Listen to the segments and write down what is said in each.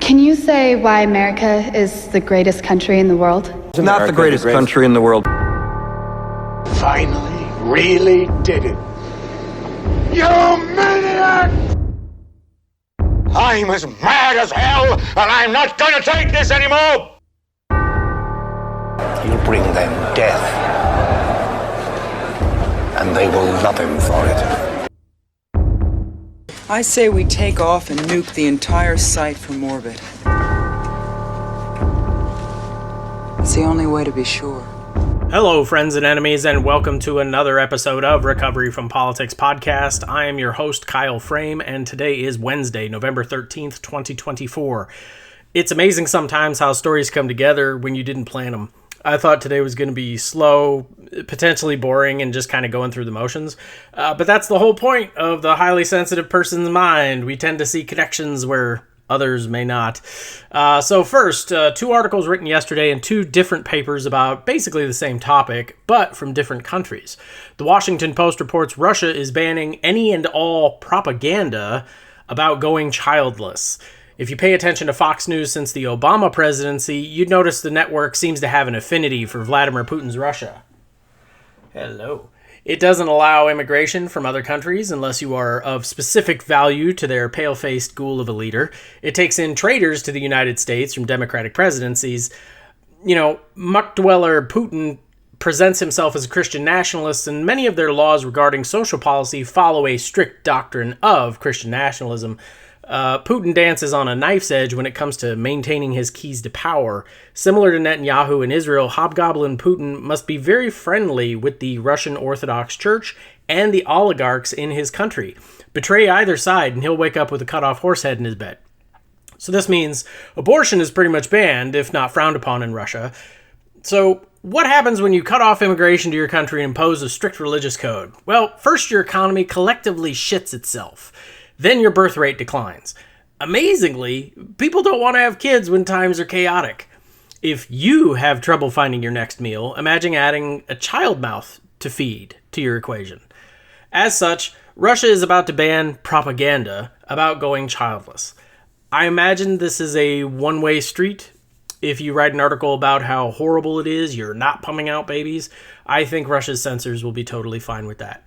Can you say why America is the greatest country in the world? It's not the greatest country in the world. Finally, really did it. You maniac! I'm as mad as hell, and I'm not gonna take this anymore! You bring them death, and they will love him for it. I say we take off and nuke the entire site from orbit. It's the only way to be sure. Hello, friends and enemies, and welcome to another episode of Recovery from Politics Podcast. I am your host, Kyle Frame, and today is Wednesday, November 13th, 2024. It's amazing sometimes how stories come together when you didn't plan them. I thought today was going to be slow, potentially boring, and just kind of going through the motions. But that's the whole point of the highly sensitive person's mind. We tend to see connections where others may not. So first, two articles written yesterday in two different papers about basically the same topic, but from different countries. The Washington Post reports Russia is banning any and all propaganda about going childless. If you pay attention to Fox News since the Obama presidency, you'd notice the network seems to have an affinity for Vladimir Putin's Russia. Hello. It doesn't allow immigration from other countries unless you are of specific value to their pale-faced ghoul of a leader. It takes in traitors to the United States from Democratic presidencies. You know, muck dweller Putin presents himself as a Christian nationalist, and many of their laws regarding social policy follow a strict doctrine of Christian nationalism. Putin dances on a knife's edge when it comes to maintaining his keys to power. Similar to Netanyahu in Israel, Hobgoblin Putin must be very friendly with the Russian Orthodox Church and the oligarchs in his country. Betray either side and he'll wake up with a cut-off horse head in his bed. So this means abortion is pretty much banned, if not frowned upon in Russia. So what happens when you cut off immigration to your country and impose a strict religious code? Well, first your economy collectively shits itself. Then your birth rate declines. Amazingly, people don't want to have kids when times are chaotic. If you have trouble finding your next meal, imagine adding a child mouth to feed to your equation. As such, Russia is about to ban propaganda about going childless. I imagine this is a one-way street. If you write an article about how horrible it is, you're not pumping out babies, I think Russia's censors will be totally fine with that.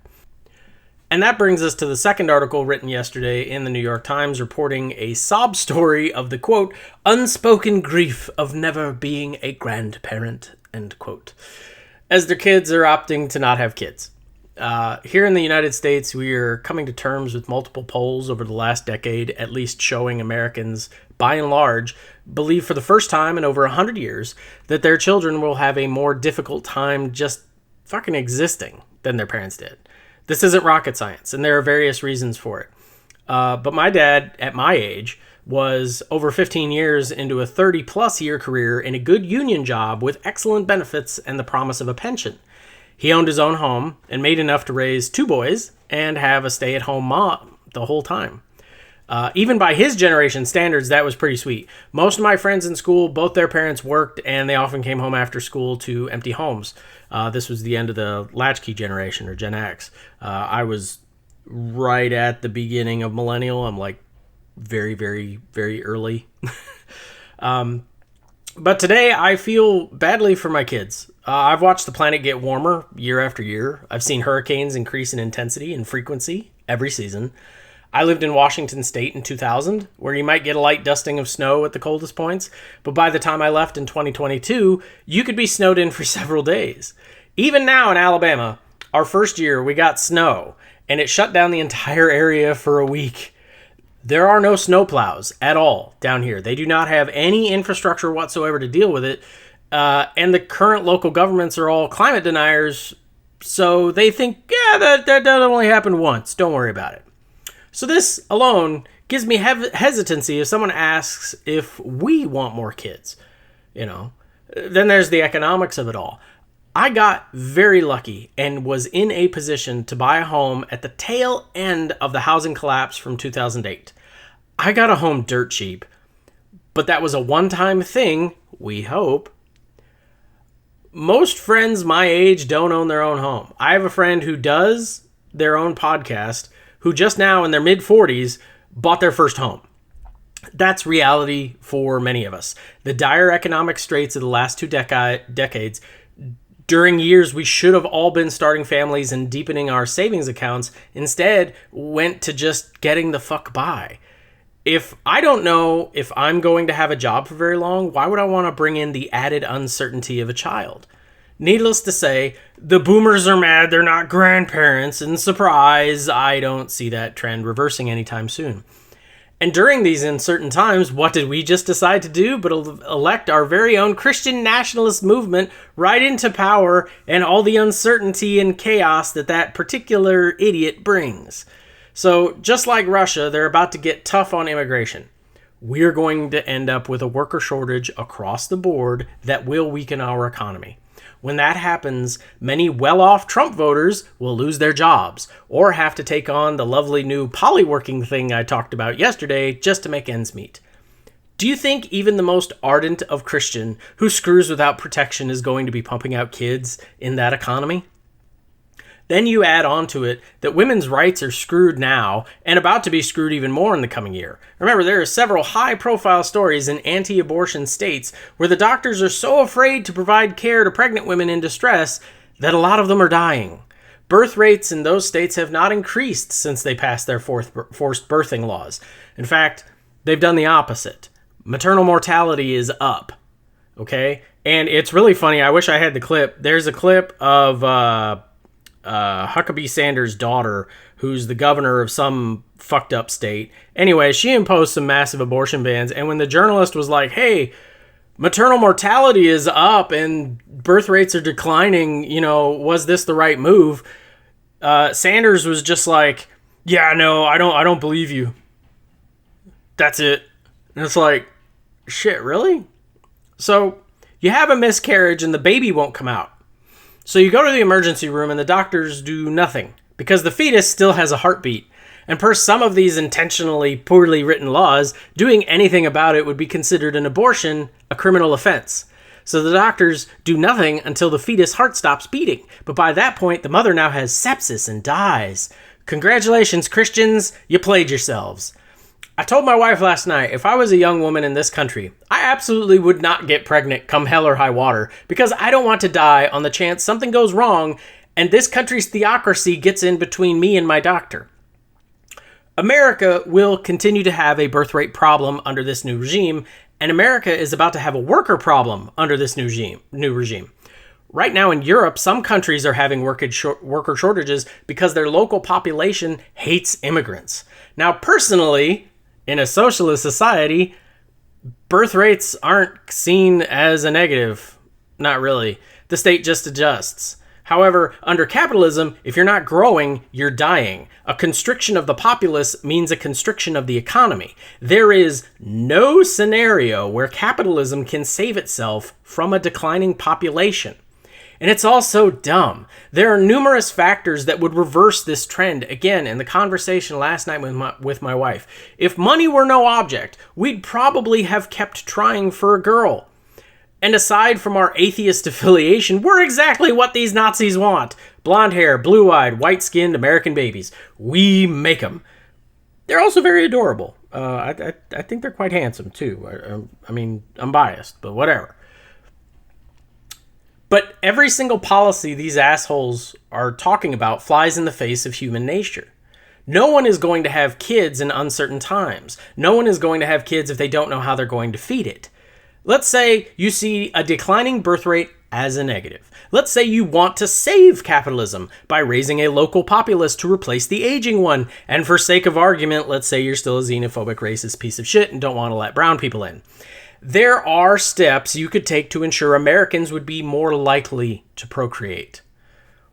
And that brings us to the second article written yesterday in the New York Times reporting a sob story of the, quote, unspoken grief of never being a grandparent, end quote, as their kids are opting to not have kids. Here in the United States, we are coming to terms with multiple polls over the last decade, at least showing Americans, by and large, believe for the first time in over 100 years that their children will have a more difficult time just fucking existing than their parents did. This isn't rocket science, and there are various reasons for it. But my dad, at my age, was over 15 years into a 30-plus year career in a good union job with excellent benefits and the promise of a pension. He owned his own home and made enough to raise two boys and have a stay-at-home mom the whole time. Even by his generation standards, that was pretty sweet. Most of my friends in school, both their parents worked, and they often came home after school to empty homes. This was the end of the latchkey generation, or Gen X. I was right at the beginning of millennial. I'm like very, very, very early. But today I feel badly for my kids. I've watched the planet get warmer year after year. I've seen hurricanes increase in intensity and frequency every season. I lived in Washington State in 2000, where you might get a light dusting of snow at the coldest points, but by the time I left in 2022, you could be snowed in for several days. Even now in Alabama, our first year, we got snow, and it shut down the entire area for a week. There are no snowplows at all down here. They do not have any infrastructure whatsoever to deal with it, and the current local governments are all climate deniers, so they think, yeah, that only happened once. Don't worry about it. So this alone gives me hesitancy if someone asks if we want more kids, you know. Then there's the economics of it all. I got very lucky and was in a position to buy a home at the tail end of the housing collapse from 2008. I got a home dirt cheap, but that was a one-time thing, we hope. Most friends my age don't own their own home. I have a friend who does their own podcast, who just now in their mid-40s bought their first home. That's reality for many of us. The dire economic straits of the last two decades, during years we should have all been starting families and deepening our savings accounts, instead went to just getting the fuck by. If I don't know if I'm going to have a job for very long, why would I want to bring in the added uncertainty of a child? Needless to say, the boomers are mad they're not grandparents, and surprise, I don't see that trend reversing anytime soon. And during these uncertain times, what did we just decide to do but elect our very own Christian nationalist movement right into power and all the uncertainty and chaos that particular idiot brings? So just like Russia, they're about to get tough on immigration. We're going to end up with a worker shortage across the board that will weaken our economy. When that happens, many well-off Trump voters will lose their jobs or have to take on the lovely new polyworking thing I talked about yesterday just to make ends meet. Do you think even the most ardent of Christian who screws without protection is going to be pumping out kids in that economy? Then you add on to it that women's rights are screwed now and about to be screwed even more in the coming year. Remember, there are several high-profile stories in anti-abortion states where the doctors are so afraid to provide care to pregnant women in distress that a lot of them are dying. Birth rates in those states have not increased since they passed their forced birthing laws. In fact, they've done the opposite. Maternal mortality is up. Okay? And it's really funny. I wish I had the clip. There's a clip of Huckabee Sanders' daughter, who's the governor of some fucked up state. Anyway, she imposed some massive abortion bans, and when the journalist was like, hey, maternal mortality is up and birth rates are declining, was this the right move? Sanders was just like, yeah, no, I don't believe you. That's it. And it's like, shit, really? So you have a miscarriage and the baby won't come out. So you go to the emergency room and the doctors do nothing because the fetus still has a heartbeat. And per some of these intentionally poorly written laws, doing anything about it would be considered an abortion, a criminal offense. So the doctors do nothing until the fetus heart stops beating. But by that point, the mother now has sepsis and dies. Congratulations, Christians, you played yourselves. I told my wife last night, if I was a young woman in this country, I absolutely would not get pregnant come hell or high water because I don't want to die on the chance something goes wrong and this country's theocracy gets in between me and my doctor. America will continue to have a birth rate problem under this new regime, and America is about to have a worker problem under this new regime. Right now in Europe, some countries are having worker shortages because their local population hates immigrants. Now, personally, in a socialist society, birth rates aren't seen as a negative. Not really. The state just adjusts. However, under capitalism, if you're not growing, you're dying. A constriction of the populace means a constriction of the economy. There is no scenario where capitalism can save itself from a declining population. And it's all so dumb. There are numerous factors that would reverse this trend. Again, in the conversation last night with my wife, if money were no object, we'd probably have kept trying for a girl. And aside from our atheist affiliation, we're exactly what these Nazis want. Blonde hair, blue-eyed, white-skinned American babies. We make them. They're also very adorable. I think they're quite handsome, too. I mean, I'm biased, but whatever. But every single policy these assholes are talking about flies in the face of human nature. No one is going to have kids in uncertain times. No one is going to have kids if they don't know how they're going to feed it. Let's say you see a declining birth rate as a negative. Let's say you want to save capitalism by raising a local populace to replace the aging one. And for sake of argument, let's say you're still a xenophobic, racist piece of shit and don't want to let brown people in. There are steps you could take to ensure Americans would be more likely to procreate.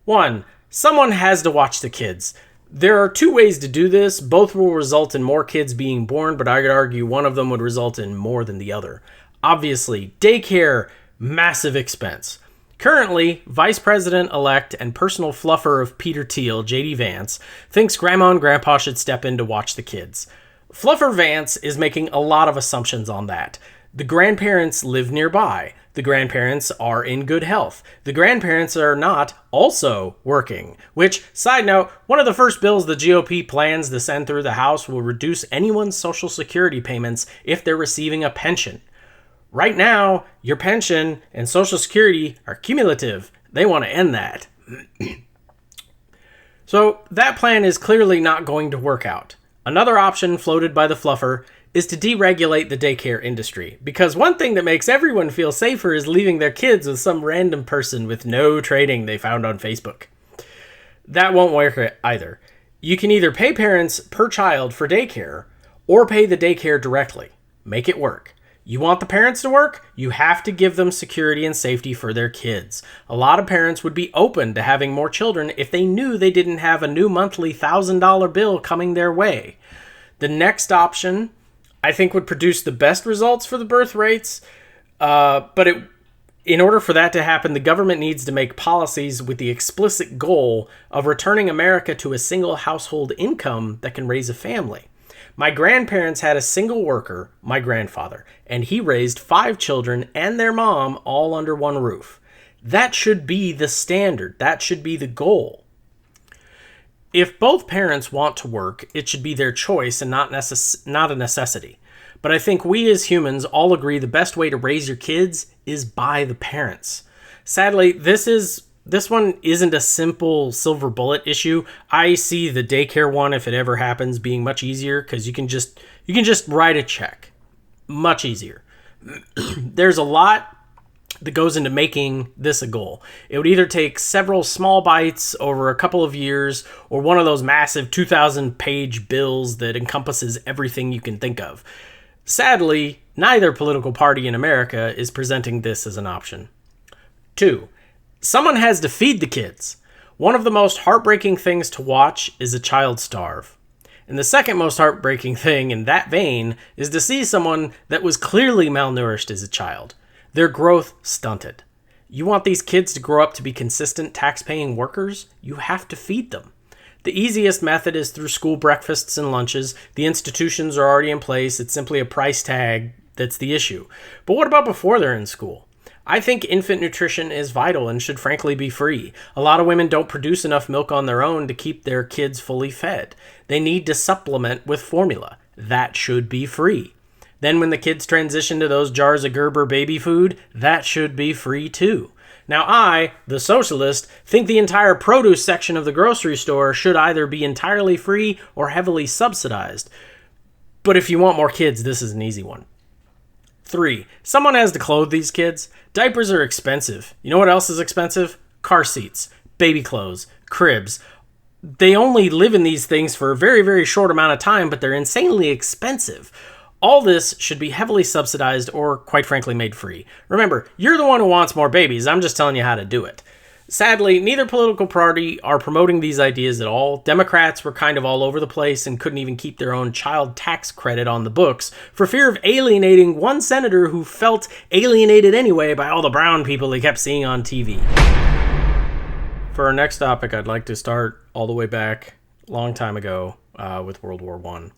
1. Someone has to watch the kids. There are 2 ways to do this. Both will result in more kids being born, but I could argue one of them would result in more than the other. Obviously, daycare, massive expense. Currently, Vice President-elect and personal fluffer of Peter Thiel, J.D. Vance, thinks Grandma and Grandpa should step in to watch the kids. Fluffer Vance is making a lot of assumptions on that. The grandparents live nearby. The grandparents are in good health. The grandparents are not also working. Which, side note, one of the first bills the GOP plans to send through the House will reduce anyone's Social Security payments if they're receiving a pension. Right now, your pension and Social Security are cumulative. They want to end that. So that plan is clearly not going to work out. Another option floated by the fluffer is to deregulate the daycare industry, because one thing that makes everyone feel safer is leaving their kids with some random person with no training they found on Facebook. That won't work either. You can either pay parents per child for daycare or pay the daycare directly. Make it work. You want the parents to work? You have to give them security and safety for their kids. A lot of parents would be open to having more children if they knew they didn't have a new monthly $1,000 bill coming their way. The next option, I think, would produce the best results for the birth rates, in order for that to happen, the government needs to make policies with the explicit goal of returning America to a single household income that can raise a family. My grandparents had a single worker, my grandfather, and he raised 5 children and their mom all under one roof. That should be the standard. That should be the goal. If both parents want to work, it should be their choice and not a necessity. But I think we as humans all agree the best way to raise your kids is by the parents. Sadly, this one isn't a simple silver bullet issue. I see the daycare one, if it ever happens, being much easier because you can just write a check. Much easier. There's a lot that goes into making this a goal. It would either take several small bites over a couple of years or one of those massive 2,000-page bills that encompasses everything you can think of. Sadly, neither political party in America is presenting this as an option. 2. Someone has to feed the kids. One of the most heartbreaking things to watch is a child starve. And the second most heartbreaking thing in that vein is to see someone that was clearly malnourished as a child. Their growth stunted. You want these kids to grow up to be consistent tax-paying workers? You have to feed them. The easiest method is through school breakfasts and lunches. The institutions are already in place. It's simply a price tag that's the issue. But what about before they're in school? I think infant nutrition is vital and should frankly be free. A lot of women don't produce enough milk on their own to keep their kids fully fed. They need to supplement with formula. That should be free. Then when the kids transition to those jars of Gerber baby food, that should be free too. Now I, the socialist, think the entire produce section of the grocery store should either be entirely free or heavily subsidized. But if you want more kids, this is an easy one. 3. Someone has to clothe these kids. Diapers are expensive. You know what else is expensive? Car seats, baby clothes, cribs. They only live in these things for a very, very short amount of time, but they're insanely expensive. All this should be heavily subsidized or, quite frankly, made free. Remember, you're the one who wants more babies. I'm just telling you how to do it. Sadly, neither political party are promoting these ideas at all. Democrats were kind of all over the place and couldn't even keep their own child tax credit on the books for fear of alienating one senator who felt alienated anyway by all the brown people he kept seeing on TV. For our next topic, I'd like to start all the way back a long time ago with World War I.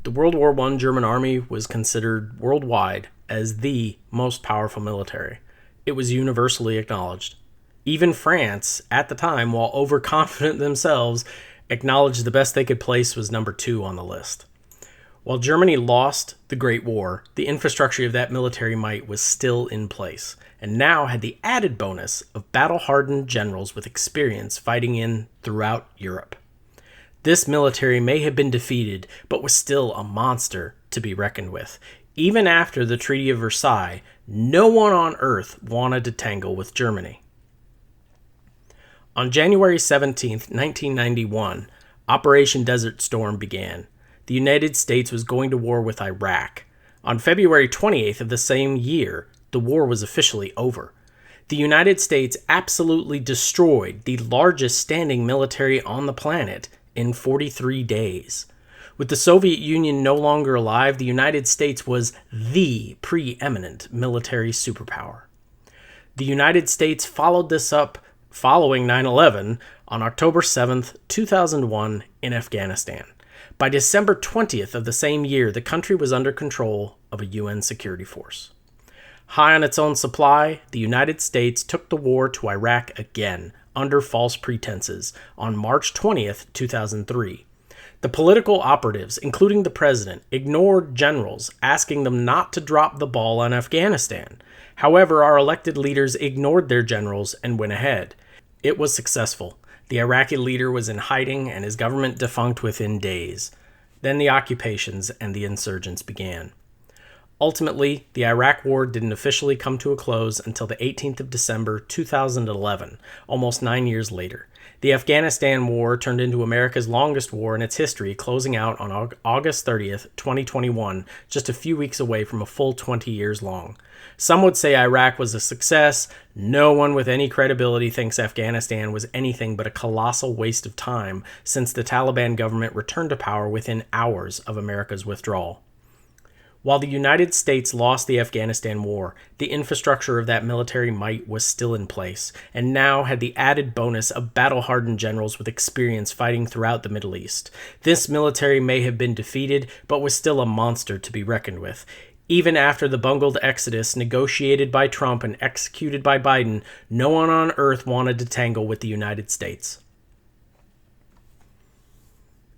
The World War I German army was considered worldwide as the most powerful military. It was universally acknowledged. Even France, at the time, while overconfident themselves, acknowledged the best they could place was number 2 on the list. While Germany lost the Great War, the infrastructure of that military might was still in place, and now had the added bonus of battle-hardened generals with experience fighting in throughout Europe. This military may have been defeated, but was still a monster to be reckoned with. Even after the Treaty of Versailles, no one on earth wanted to tangle with Germany. On January 17, 1991, Operation Desert Storm began. The United States was going to war with Iraq. On February 28th of the same year, the war was officially over. The United States absolutely destroyed the largest standing military on the planet in 43 days. With the Soviet Union no longer alive, the United States was the preeminent military superpower. The United States followed this up following 9/11 on October 7th, 2001 in Afghanistan. By December 20th of the same year, the country was under control of a UN security force. High on its own supply, the United States took the war to Iraq again, under false pretenses, on March 20th, 2003. The political operatives, including the president, ignored generals, asking them not to drop the ball on Afghanistan. However, our elected leaders ignored their generals and went ahead. It was successful. The Iraqi leader was in hiding and his government defunct within days. Then the occupations and the insurgents began. Ultimately, the Iraq War didn't officially come to a close until the 18th of December 2011, almost 9 years later. The Afghanistan War turned into America's longest war in its history, closing out on August 30th, 2021, just a few weeks away from a full 20 years long. Some would say Iraq was a success. No one with any credibility thinks Afghanistan was anything but a colossal waste of time, since the Taliban government returned to power within hours of America's withdrawal. While the United States lost the Afghanistan war, the infrastructure of that military might was still in place, and now had the added bonus of battle-hardened generals with experience fighting throughout the Middle East. This military may have been defeated, but was still a monster to be reckoned with. Even after the bungled exodus negotiated by Trump and executed by Biden, no one on earth wanted to tangle with the United States.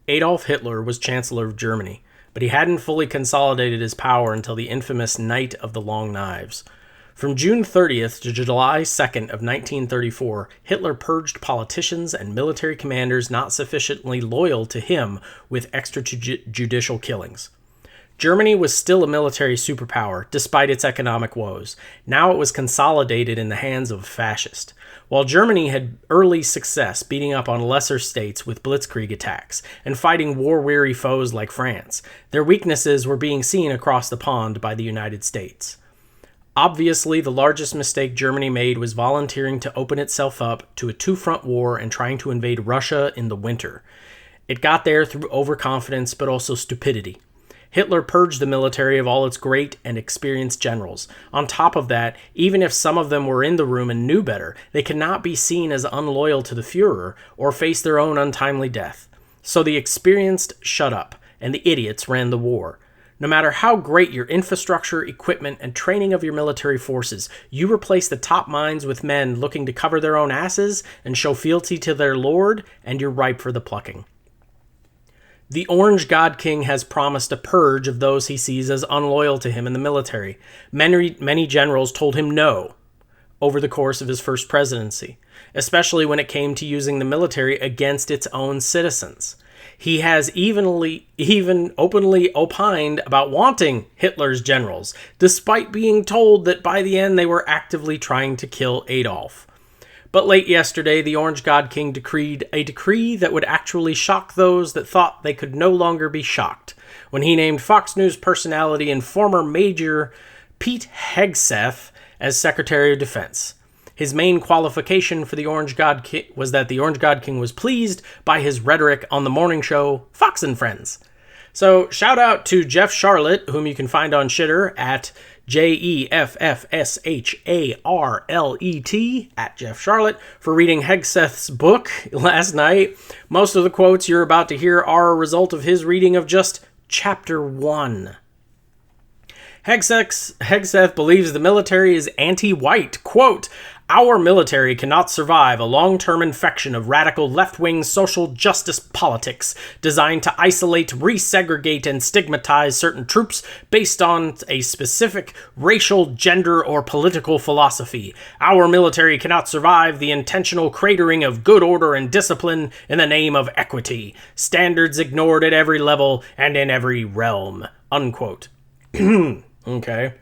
Adolf Hitler was Chancellor of Germany, but he hadn't fully consolidated his power until the infamous Night of the Long Knives. From June 30th to July 2nd of 1934, Hitler purged politicians and military commanders not sufficiently loyal to him with extrajudicial killings. Germany was still a military superpower, despite its economic woes. Now it was consolidated in the hands of a fascist. While Germany had early success beating up on lesser states with blitzkrieg attacks and fighting war-weary foes like France, their weaknesses were being seen across the pond by the United States. Obviously, the largest mistake Germany made was volunteering to open itself up to a two-front war and trying to invade Russia in the winter. It got there through overconfidence, but also stupidity. Hitler purged the military of all its great and experienced generals. On top of that, even if some of them were in the room and knew better, they could not be seen as unloyal to the Führer or face their own untimely death. So the experienced shut up, and the idiots ran the war. No matter how great your infrastructure, equipment, and training of your military forces, you replace the top minds with men looking to cover their own asses and show fealty to their lord, and you're ripe for the plucking. The Orange God King has promised a purge of those he sees as unloyal to him in the military. Many generals told him no over the course of his first presidency, especially when it came to using the military against its own citizens. He has even openly opined about wanting Hitler's generals, despite being told that by the end they were actively trying to kill Adolf. But late yesterday, the Orange God King decreed a decree that would actually shock those that thought they could no longer be shocked, when he named Fox News personality and former Major Pete Hegseth as Secretary of Defense. His main qualification for the Orange God King was that the Orange God King was pleased by his rhetoric on the morning show Fox and Friends. So shout out to Jeff Charlotte, whom you can find on Shitter at JEFFSHARLET at Jeff Charlotte, for reading Hegseth's book last night. Most of the quotes you're about to hear are a result of his reading of just Chapter 1. Hegseth believes the military is anti-white. Quote, "Our military cannot survive a long-term infection of radical left-wing social justice politics designed to isolate, resegregate, and stigmatize certain troops based on a specific racial, gender, or political philosophy. Our military cannot survive the intentional cratering of good order and discipline in the name of equity. Standards ignored at every level and in every realm." Unquote. Okay.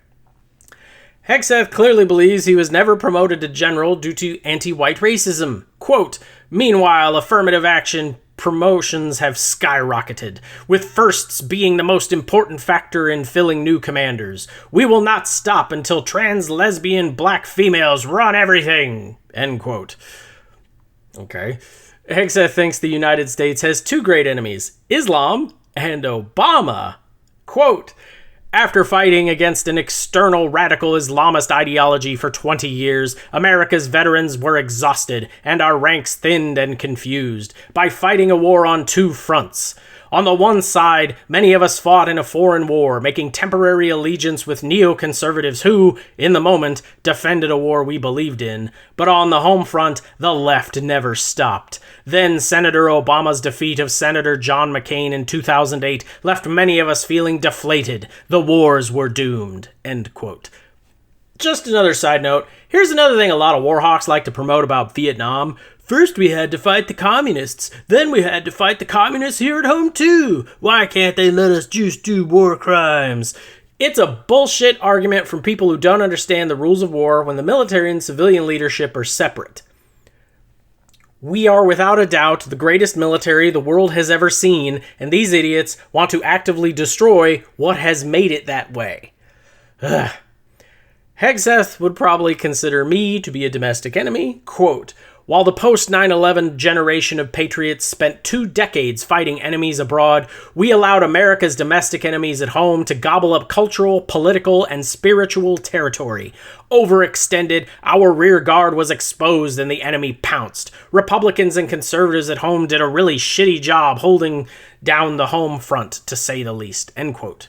Hegseth clearly believes he was never promoted to general due to anti-white racism. Quote, "Meanwhile, affirmative action promotions have skyrocketed, with firsts being the most important factor in filling new commanders. We will not stop until trans, lesbian, black females run everything." End quote. Okay. Hegseth thinks the United States has two great enemies, Islam and Obama. Quote, "After fighting against an external radical Islamist ideology for 20 years, America's veterans were exhausted and our ranks thinned and confused by fighting a war on two fronts. On the one side, many of us fought in a foreign war, making temporary allegiance with neoconservatives who, in the moment, defended a war we believed in. But on the home front, the left never stopped. Then Senator Obama's defeat of Senator John McCain in 2008 left many of us feeling deflated. The wars were doomed." End quote. Just another side note, here's another thing a lot of war hawks like to promote about Vietnam. First we had to fight the communists, then we had to fight the communists here at home too. Why can't they let us just do war crimes? It's a bullshit argument from people who don't understand the rules of war when the military and civilian leadership are separate. We are without a doubt the greatest military the world has ever seen, and these idiots want to actively destroy what has made it that way. Ugh. Hegseth would probably consider me to be a domestic enemy. Quote, "While the post-9/11 generation of patriots spent 2 decades fighting enemies abroad, we allowed America's domestic enemies at home to gobble up cultural, political, and spiritual territory. Overextended, our rear guard was exposed and the enemy pounced. Republicans and conservatives at home did a really shitty job holding down the home front, to say the least." End quote.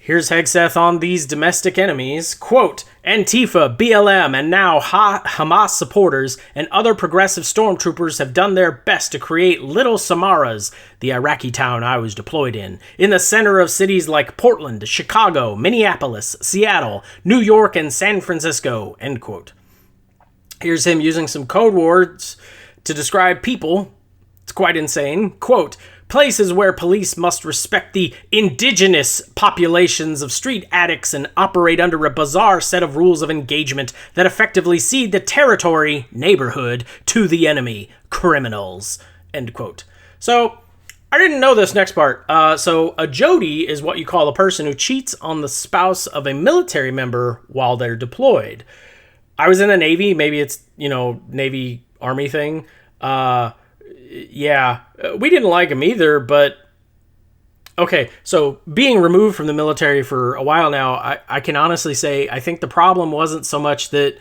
Here's Hegseth on these domestic enemies. Quote, "Antifa, BLM, and now Hamas supporters and other progressive stormtroopers have done their best to create little Samaras, the Iraqi town I was deployed in the center of cities like Portland, Chicago, Minneapolis, Seattle, New York, and San Francisco." End quote. Here's him using some code words to describe people. It's quite insane. Quote, "Places where police must respect the indigenous populations of street addicts and operate under a bizarre set of rules of engagement that effectively cede the territory, neighborhood, to the enemy, criminals." End quote. So, I didn't know this next part. So a Jody is what you call a person who cheats on the spouse of a military member while they're deployed. I was in the Navy. Maybe it's, Navy Army thing. Yeah, we didn't like him either, but okay, so being removed from the military for a while now, I can honestly say I think the problem wasn't so much that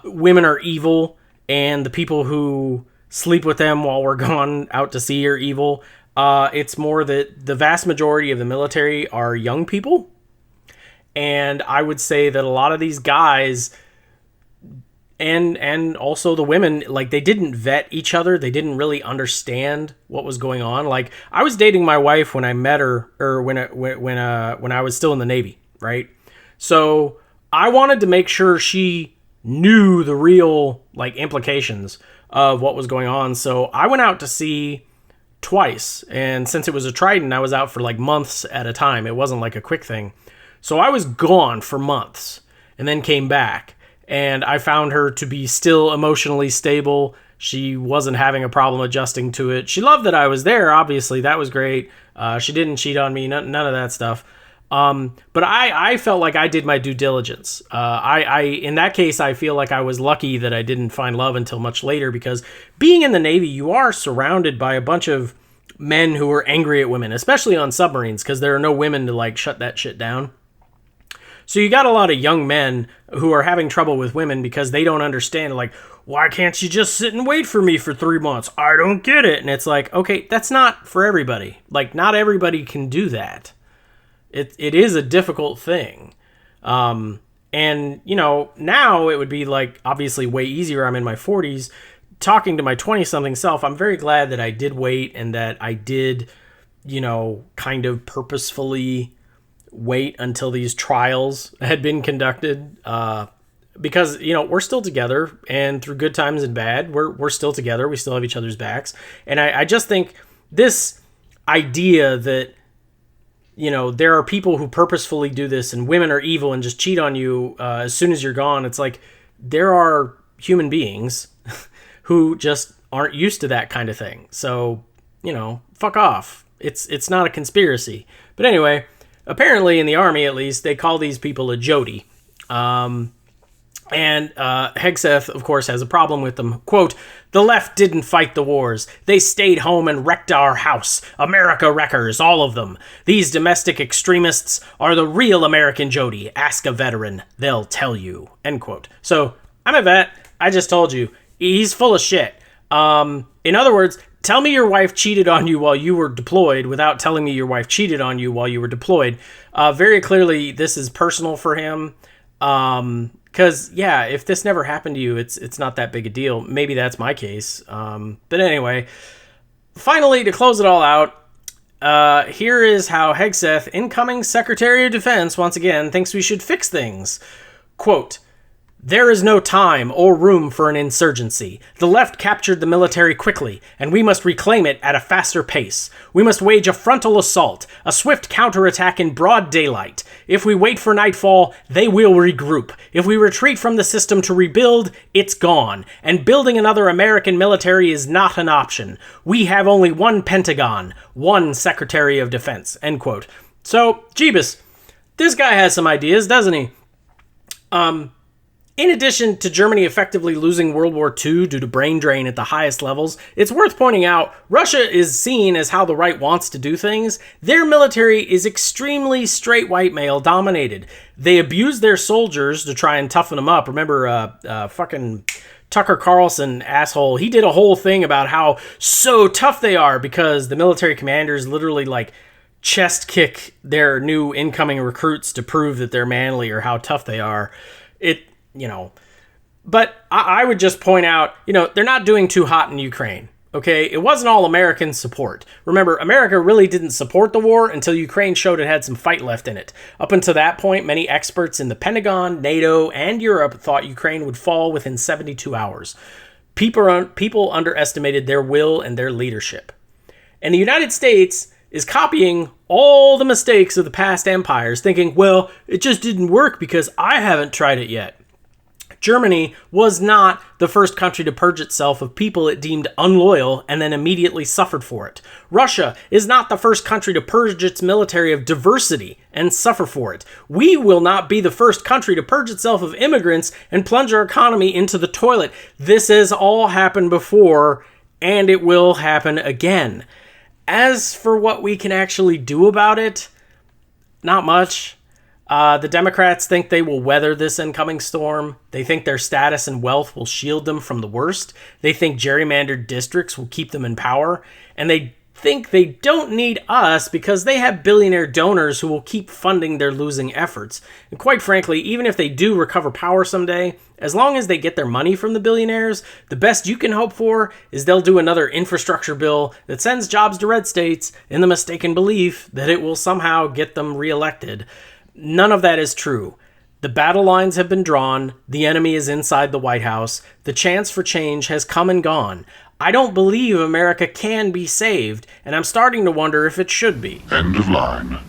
women are evil and the people who sleep with them while we're gone out to sea are evil. It's more that the vast majority of the military are young people, and I would say that a lot of these guys and also the women, like, they didn't vet each other. They didn't really understand what was going on. Like, I was dating my wife when I met her, or when I was still in the Navy, right? So I wanted to make sure she knew the real, like, implications of what was going on. So I went out to sea twice, and since it was a Trident, I was out for like months at a time. It wasn't like a quick thing. So I was gone for months and then came back. And I found her to be still emotionally stable. She wasn't having a problem adjusting to it. She loved that I was there, obviously. That was great. She didn't cheat on me, none of that stuff. But I felt like I did my due diligence. In that case, I feel like I was lucky that I didn't find love until much later, because being in the Navy, you are surrounded by a bunch of men who are angry at women, especially on submarines, because there are no women to, like, shut that shit down. So you got a lot of young men who are having trouble with women because they don't understand, like, why can't you just sit and wait for me for 3 months? I don't get it. And it's like, okay, that's not for everybody. Like, not everybody can do that. It is a difficult thing. And, now it would be, like, obviously way easier. I'm in my 40s. Talking to my 20-something self, I'm very glad that I did wait and that I did, kind of purposefully wait until these trials had been conducted, because we're still together, and through good times and bad, we're still together. We still have each other's backs, and I just think this idea that there are people who purposefully do this and women are evil and just cheat on you as soon as you're gone. It's like there are human beings who just aren't used to that kind of thing. So fuck off. It's not a conspiracy. But anyway. Apparently, in the Army, at least, they call these people a Jody. And Hegseth, of course, has a problem with them. Quote, "The left didn't fight the wars. They stayed home and wrecked our house. America wreckers, all of them. These domestic extremists are the real American Jody. Ask a veteran. They'll tell you." End quote. So, I'm a vet. I just told you. He's full of shit. In other words, tell me your wife cheated on you while you were deployed without telling me your wife cheated on you while you were deployed. Very clearly, this is personal for him. Because, yeah, if this never happened to you, it's not that big a deal. Maybe that's my case. But anyway, finally, to close it all out, here is how Hegseth, incoming Secretary of Defense, once again, thinks we should fix things. Quote, "There is no time or room for an insurgency. The left captured the military quickly, and we must reclaim it at a faster pace. We must wage a frontal assault, a swift counterattack in broad daylight. If we wait for nightfall, they will regroup. If we retreat from the system to rebuild, it's gone. And building another American military is not an option. We have only one Pentagon, one Secretary of Defense." End quote. So, Jeebus, this guy has some ideas, doesn't he? In addition to Germany effectively losing World War II due to brain drain at the highest levels, it's worth pointing out Russia is seen as how the right wants to do things. Their military is extremely straight white male dominated. They abuse their soldiers to try and toughen them up. Remember, fucking Tucker Carlson, asshole, he did a whole thing about how so tough they are because the military commanders literally like chest kick their new incoming recruits to prove that they're manly or how tough they are. But I would just point out, they're not doing too hot in Ukraine, okay? It wasn't all American support. Remember, America really didn't support the war until Ukraine showed it had some fight left in it. Up until that point, many experts in the Pentagon, NATO, and Europe thought Ukraine would fall within 72 hours. People underestimated their will and their leadership. And the United States is copying all the mistakes of the past empires, thinking, well, it just didn't work because I haven't tried it yet. Germany was not the first country to purge itself of people it deemed unloyal and then immediately suffered for it. Russia is not the first country to purge its military of diversity and suffer for it. We will not be the first country to purge itself of immigrants and plunge our economy into the toilet. This has all happened before, and it will happen again. As for what we can actually do about it, not much. The Democrats think they will weather this incoming storm. They think their status and wealth will shield them from the worst. They think gerrymandered districts will keep them in power. And they think they don't need us because they have billionaire donors who will keep funding their losing efforts. And quite frankly, even if they do recover power someday, as long as they get their money from the billionaires, the best you can hope for is they'll do another infrastructure bill that sends jobs to red states in the mistaken belief that it will somehow get them reelected. None of that is true. The battle lines have been drawn. The enemy is inside the White House. The chance for change has come and gone. I don't believe America can be saved, and I'm starting to wonder if it should be. End of line.